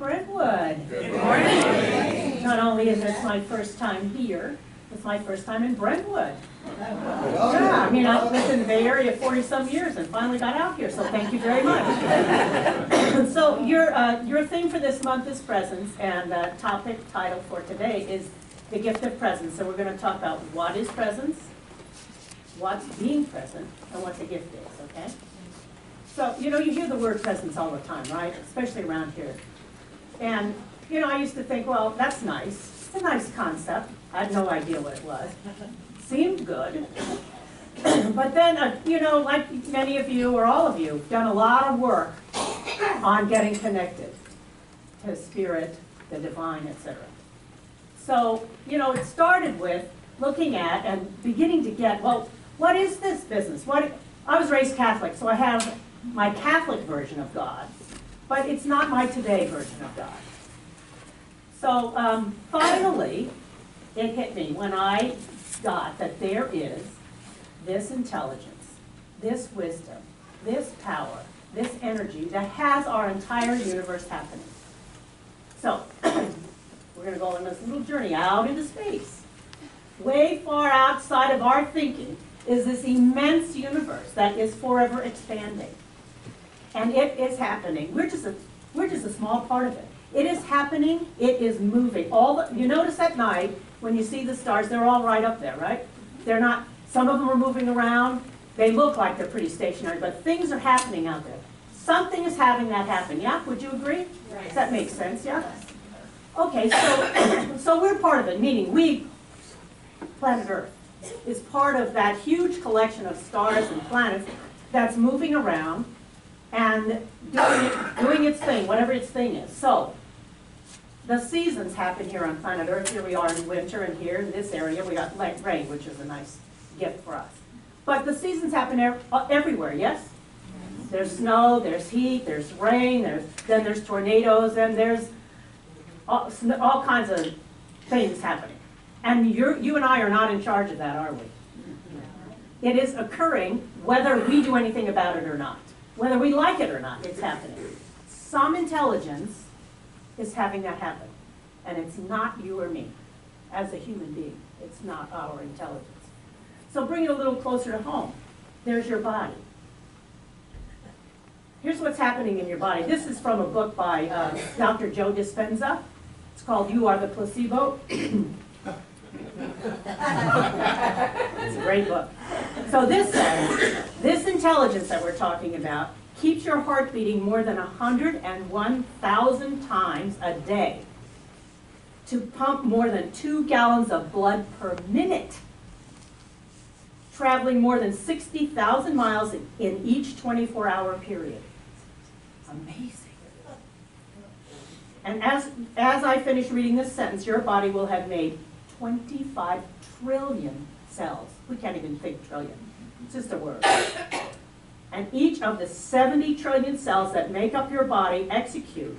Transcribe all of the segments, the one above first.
Brentwood. Good morning. Not only is this my first time here, it's my first time in Brentwood. Yeah, I mean, I lived in the Bay Area 40-some years and finally got out here, so thank you very much. So your theme for this month is presence, and the topic title for today is the gift of presence. So we're going to talk about what is presence, what's being present, and what the gift is, okay? So, you know, you hear the word presence all the time, right? Especially around here. And, you know, I used to think, well, that's nice. It's a nice concept. I had no idea what it was. Seemed good. But then, you know, like many of you or all of you, have done a lot of work on getting connected to spirit, the divine, etc. So, you know, it started with looking at and beginning to get, well, what is this business? I was raised Catholic, so I have my Catholic version of God, but it's not my today version of God. So finally, it hit me when I got that there is this intelligence, this wisdom, this power, this energy that has our entire universe happening. So we're going to go on this little journey out into space. Way far outside of our thinking is this immense universe that is forever expanding. And it is happening. We're just a small part of it. It is happening. It is moving. You notice at night when you see the stars, they're all right up there, right? They're not. Some of them are moving around. They look like they're pretty stationary, but things are happening out there. Something is having that happen. Yeah? Would you agree? Right. Does that make sense? Yeah. Okay. So we're part of it. Meaning we, planet Earth, is part of that huge collection of stars and planets that's moving around and doing its thing, whatever its thing is. So, the seasons happen here on planet Earth. Here we are in winter, and here in this area we got rain, which is a nice gift for us. But the seasons happen everywhere, yes? There's snow, there's heat, there's rain, then there's tornadoes, and there's all kinds of things happening. And you and I are not in charge of that, are we? It is occurring whether we do anything about it or not. Whether we like it or not, it's happening. Some intelligence is having that happen. And it's not you or me as a human being. It's not our intelligence. So bring it a little closer to home. There's your body. Here's what's happening in your body. This is from a book by Dr. Joe Dispenza. It's called You Are the Placebo. It's a great book. So this says, this intelligence that we're talking about keeps your heart beating more than 101,000 times a day to pump more than 2 gallons of blood per minute, traveling more than 60,000 miles in each 24-hour period. Amazing. And as I finish reading this sentence, your body will have made 25 trillion cells. We can't even think trillion. It's just a word. And each of the 70 trillion cells that make up your body execute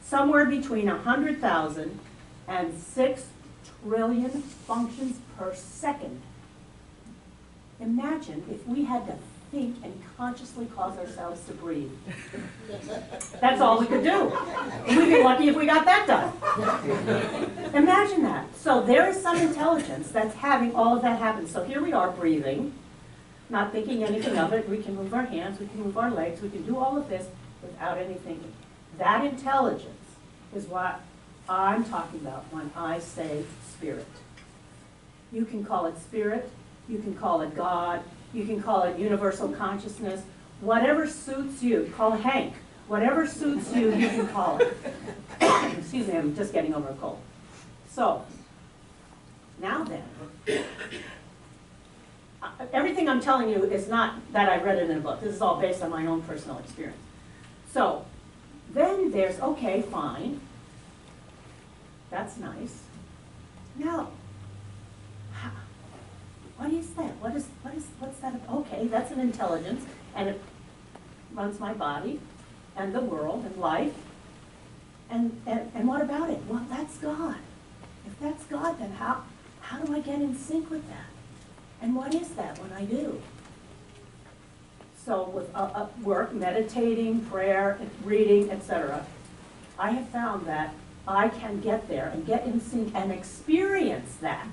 somewhere between 100,000 and 6 trillion functions per second. Imagine if we had to think and consciously cause ourselves to breathe. That's all we could do. We'd be lucky if we got that done. Imagine that. So there is some intelligence that's having all of that happen. So here we are breathing, not thinking anything of it. We can move our hands, we can move our legs, we can do all of this without any thinking. That intelligence is what I'm talking about when I say spirit. You can call it spirit, you can call it God, you can call it universal consciousness, whatever suits you. Call it Hank. Whatever suits you, you can call it. Excuse me, I'm just getting over a cold. So, now then, everything I'm telling you is not that I read it in a book. This is all based on my own personal experience. So, then there's, okay, fine. That's nice. Now, what is that? What's that? Okay, that's an intelligence, and it runs my body, and the world, and life. And what about it? Well, that's God. If that's God, then how do I get in sync with that? And what is that when I do? So with work, meditating, prayer, reading, etc., I have found that I can get there and get in sync and experience that.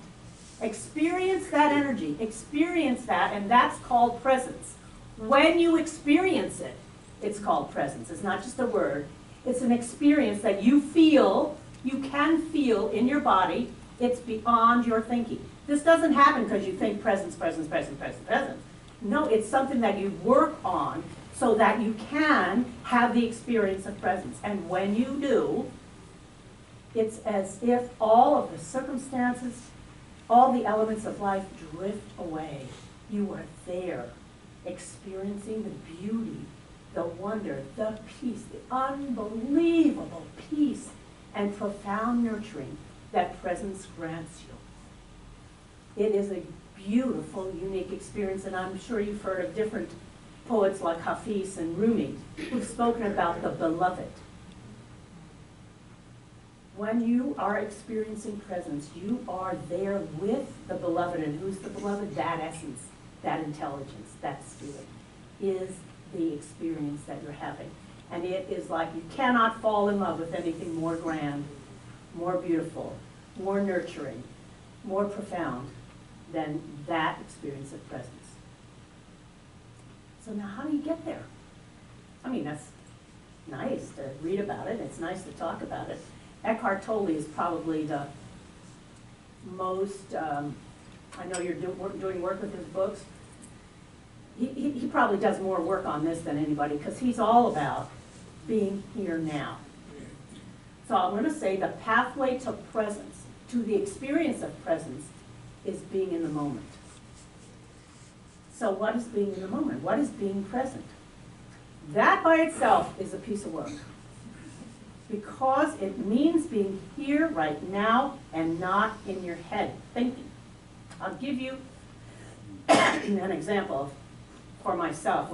Experience that energy, experience that, and that's called presence. When you experience it, it's called presence. It's not just a word. It's an experience that you feel, you can feel in your body. It's beyond your thinking. This doesn't happen because you think presence, presence, presence, presence, presence. No, it's something that you work on so that you can have the experience of presence. And when you do, it's as if all of the circumstances, all the elements of life drift away. You are there, experiencing the beauty, the wonder, the peace, the unbelievable peace and profound nurturing that presence grants you. It is a beautiful, unique experience, and I'm sure you've heard of different poets like Hafiz and Rumi who've spoken about the beloved. When you are experiencing presence, you are there with the beloved, and who's the beloved? That essence, that intelligence, that spirit is the experience that you're having. And it is like you cannot fall in love with anything more grand, more beautiful, more nurturing, more profound than that experience of presence. So now how do you get there? I mean, that's nice to read about it. It's nice to talk about it. Eckhart Tolle is probably the most, I know you're doing work with his books. He probably does more work on this than anybody because he's all about being here now. So I'm going to say the pathway to presence, to the experience of presence, is being in the moment. So what is being in the moment? What is being present? That by itself is a piece of work, because it means being here right now and not in your head thinking. I'll give you an example for myself,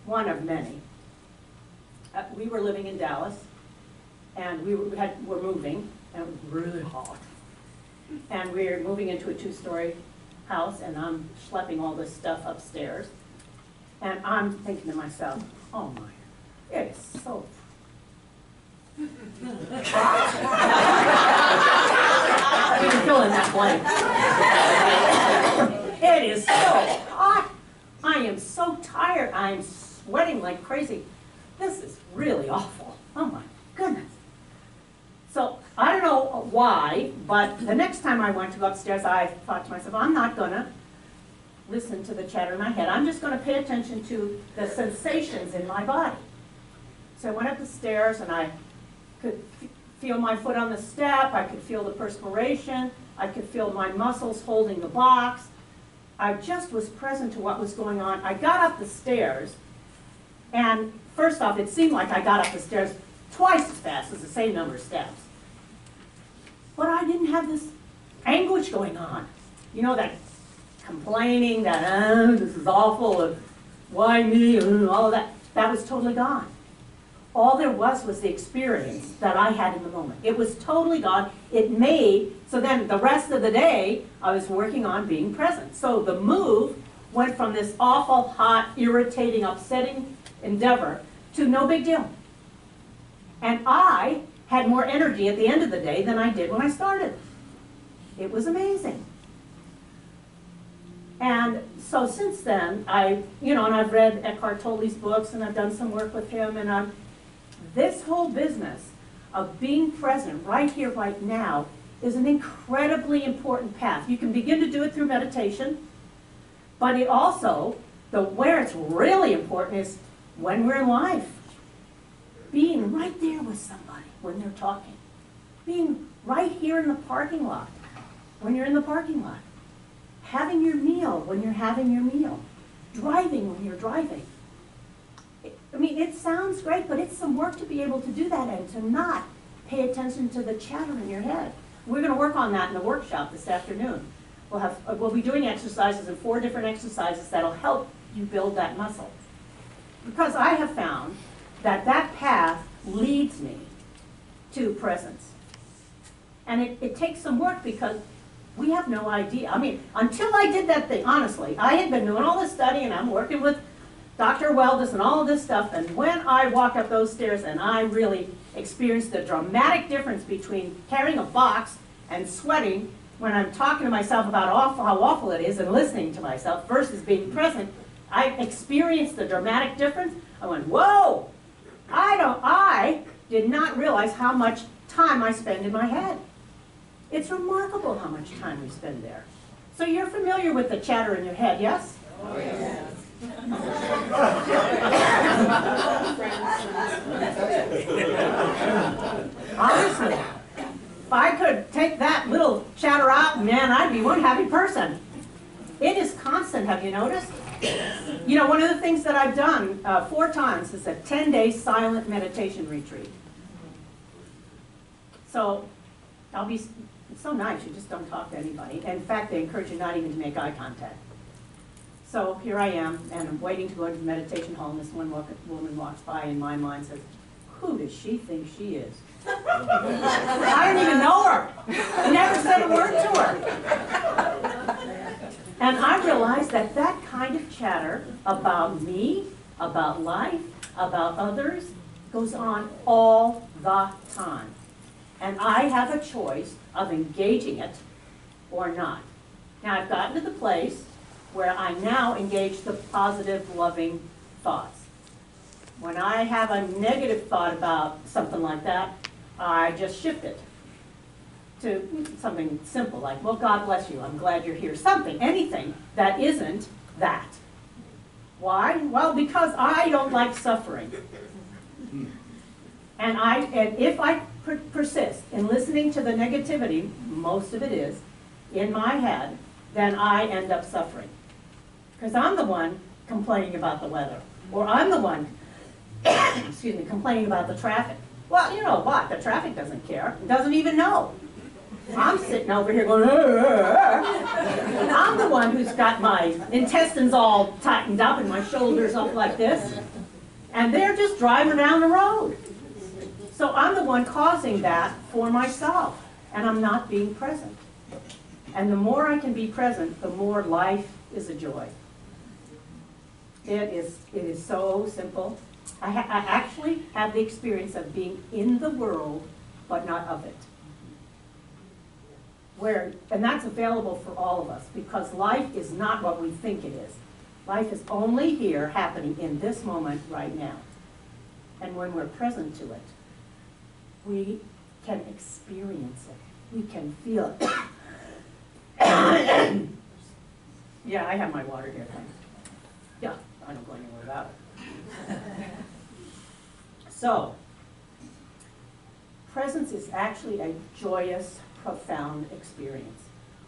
one of many. We were living in Dallas, and we're moving, and it was really hot. And we're moving into a 2-story house, and I'm schlepping all this stuff upstairs. And I'm thinking to myself, oh my, it is so you can fill in that blank. It is so hot. I am so tired. I'm sweating like crazy. This is really awful. Oh my goodness. So I don't know why, but the next time I went to go upstairs, I thought to myself, I'm not going to listen to the chatter in my head. I'm just going to pay attention to the sensations in my body. So I went up the stairs, and I could feel my foot on the step. I could feel the perspiration. I could feel my muscles holding the box. I just was present to what was going on. I got up the stairs, and first off, it seemed like I got up the stairs twice as fast as the same number of steps. But I didn't have this anguish going on. You know, that complaining, that, this is awful, why me, all of that. That was totally gone. All there was the experience that I had in the moment. It was totally gone. It made, so then the rest of the day, I was working on being present. So the move went from this awful, hot, irritating, upsetting endeavor to no big deal. And I had more energy at the end of the day than I did when I started. It was amazing. And so since then, and I've read Eckhart Tolle's books, and I've done some work with him, and this whole business of being present right here, right now, is an incredibly important path. You can begin to do it through meditation, but it also, where it's really important is when we're in life. Being right there with somebody when they're talking. Being right here in the parking lot when you're in the parking lot. Having your meal when you're having your meal. Driving when you're driving. I mean, it sounds great, but it's some work to be able to do that and to not pay attention to the chatter in your head. We're going to work on that in the workshop this afternoon. We'll be doing exercises, and 4 different exercises that'll help you build that muscle. Because I have found that path leads me to presence. And it takes some work because we have no idea. I mean, until I did that thing, honestly, I had been doing all this study, and I'm working with Dr. Wellness and all of this stuff, and when I walked up those stairs and I really experienced the dramatic difference between carrying a box and sweating when I'm talking to myself about how awful it is and listening to myself versus being present, I experienced the dramatic difference. I went, whoa! I did not realize how much time I spend in my head. It's remarkable how much time we spend there. So you're familiar with the chatter in your head, yes? Oh, yes. Honestly, if I could take that little chatter out, man, I'd be one happy person. It is constant, have you noticed? You know, one of the things that I've done 4 times is a 10-day silent meditation retreat. So, it's so nice, you just don't talk to anybody. In fact, they encourage you not even to make eye contact. So here I am, and I'm waiting to go into the meditation hall, and this one woman walks by, and my mind says, who does she think she is? I don't even know her. I never said a word to her. And I realized that that kind of chatter about me, about life, about others, goes on all the time. And I have a choice of engaging it or not. Now I've gotten to the place where I now engage the positive, loving thoughts. When I have a negative thought about something like that, I just shift it to something simple like, well, God bless you, I'm glad you're here. Something, anything that isn't that. Why? Well, because I don't like suffering. And if I persist in listening to the negativity, most of it is, in my head, then I end up suffering. Because I'm the one complaining about the weather. Or I'm the one, excuse me, complaining about the traffic. Well, you know what? The traffic doesn't care. It doesn't even know. I'm sitting over here going, I'm the one who's got my intestines all tightened up and my shoulders up like this. And they're just driving down the road. So I'm the one causing that for myself. And I'm not being present. And the more I can be present, the more life is a joy. It is so simple. I actually have the experience of being in the world, but not of it. And that's available for all of us, because life is not what we think it is. Life is only here, happening in this moment right now. And when we're present to it, we can experience it. We can feel it. Yeah, I have my water here, thanks. Yeah, I don't go anywhere without it. So, presence is actually a joyous, profound experience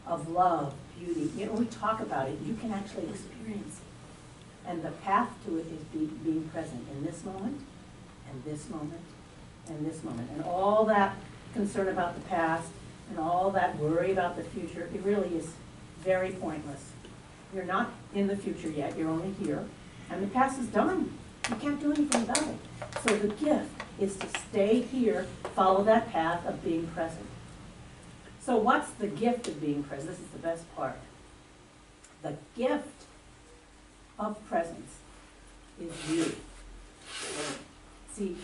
of love, beauty. You know, we talk about it, you can actually experience it. And the path to it is being present in this moment, and this moment, and this moment. And all that concern about the past, and all that worry about the future, it really is very pointless. You're not in the future yet, you're only here. And the past is done. You can't do anything about it. So the gift is to stay here, follow that path of being present. So what's the gift of being present? This is the best part. The gift of presence is you. See,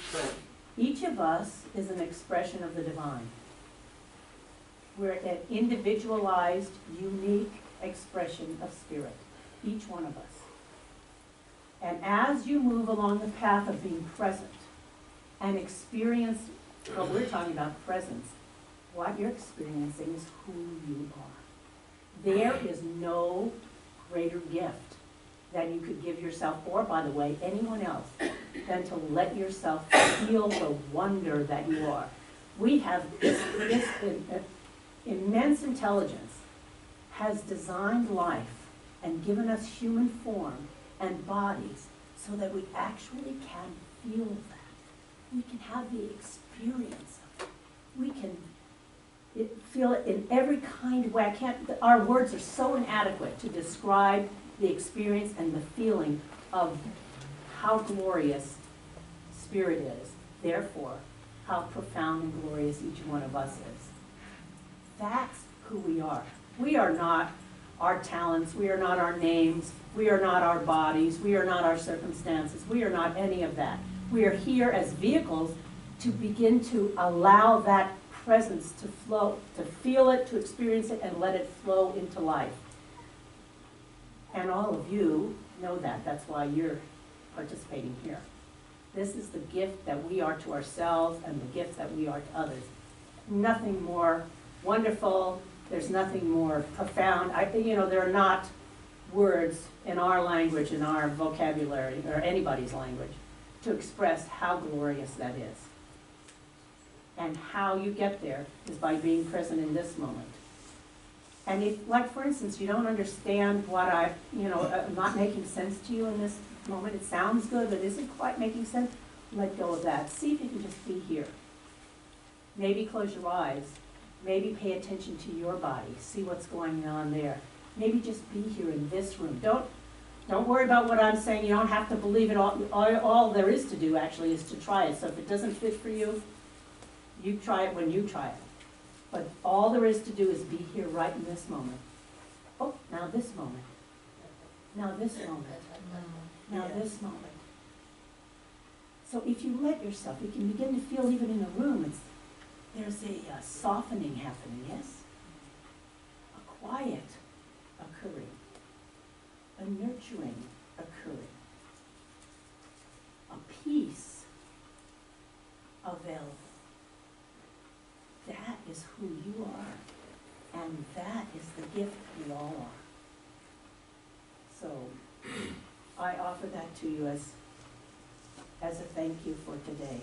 each of us is an expression of the divine. We're an individualized, unique expression of spirit, each one of us. And as you move along the path of being present and experience what we're talking about, presence, what you're experiencing is who you are. There is no greater gift that you could give yourself, or, by the way, anyone else, than to let yourself feel the wonder that you are. We have this immense intelligence has designed life and given us human form and bodies so that we actually can feel that. We can have the experience of it. We can feel it in every kind of way. Our words are so inadequate to describe the experience and the feeling of how glorious Spirit is. Therefore, how profound and glorious each one of us is. That's who we are. We are not our talents. We are not our names. We are not our bodies. We are not our circumstances. We are not any of that. We are here as vehicles to begin to allow that presence to flow, to feel it, to experience it, and let it flow into life. And all of you know that. That's why you're participating here. This is the gift that we are to ourselves and the gift that we are to others. Nothing more wonderful. There's nothing more profound. There are not words in our language, in our vocabulary, or anybody's language, to express how glorious that is. And how you get there is by being present in this moment. And if, like for instance, you don't understand what not making sense to you in this moment, it sounds good, but isn't quite making sense, let go of that. See if you can just be here. Maybe close your eyes. Maybe pay attention to your body. See what's going on there. Maybe just be here in this room. Don't worry about what I'm saying. You don't have to believe it. All there is to do, actually, is to try it. So if it doesn't fit for you, you try it when you try it. But all there is to do is be here right in this moment. Oh, now this moment. Now this moment. Now this moment. So if you let yourself, you can begin to feel even in the room, there's a softening happening, yes? A quiet occurring. A nurturing occurring. A peace available. That is who you are, and that is the gift we all are. So I offer that to you as a thank you for today.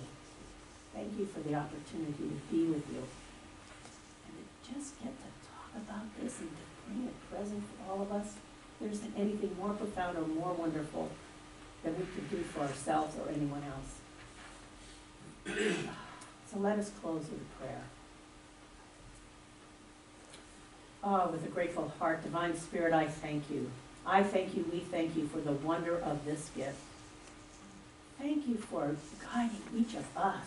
Thank you for the opportunity to be with you and to just get to talk about this and to bring it present for all of us. There isn't anything more profound or more wonderful than we could do for ourselves or anyone else. So let us close with a prayer. Oh, with a grateful heart, Divine Spirit, I thank you. I thank you, we thank you for the wonder of this gift. Thank you for guiding each of us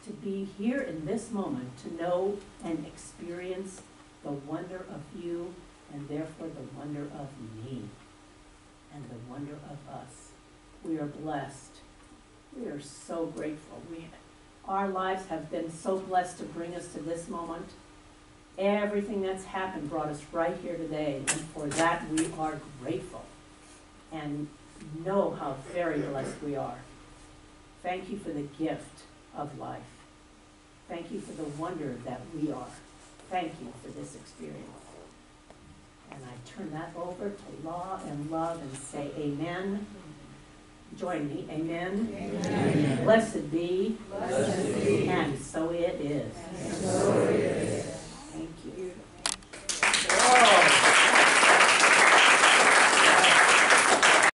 to be here in this moment, to know and experience the wonder of you, and therefore the wonder of me, and the wonder of us. We are blessed. We are so grateful. Our lives have been so blessed to bring us to this moment. Everything that's happened brought us right here today, and for that we are grateful and know how very blessed we are. Thank you for the gift of life. Thank you for the wonder that we are. Thank you for this experience. And I turn that over to law and love and say amen. Join me, amen. Amen. Blessed be, Blessed be. And so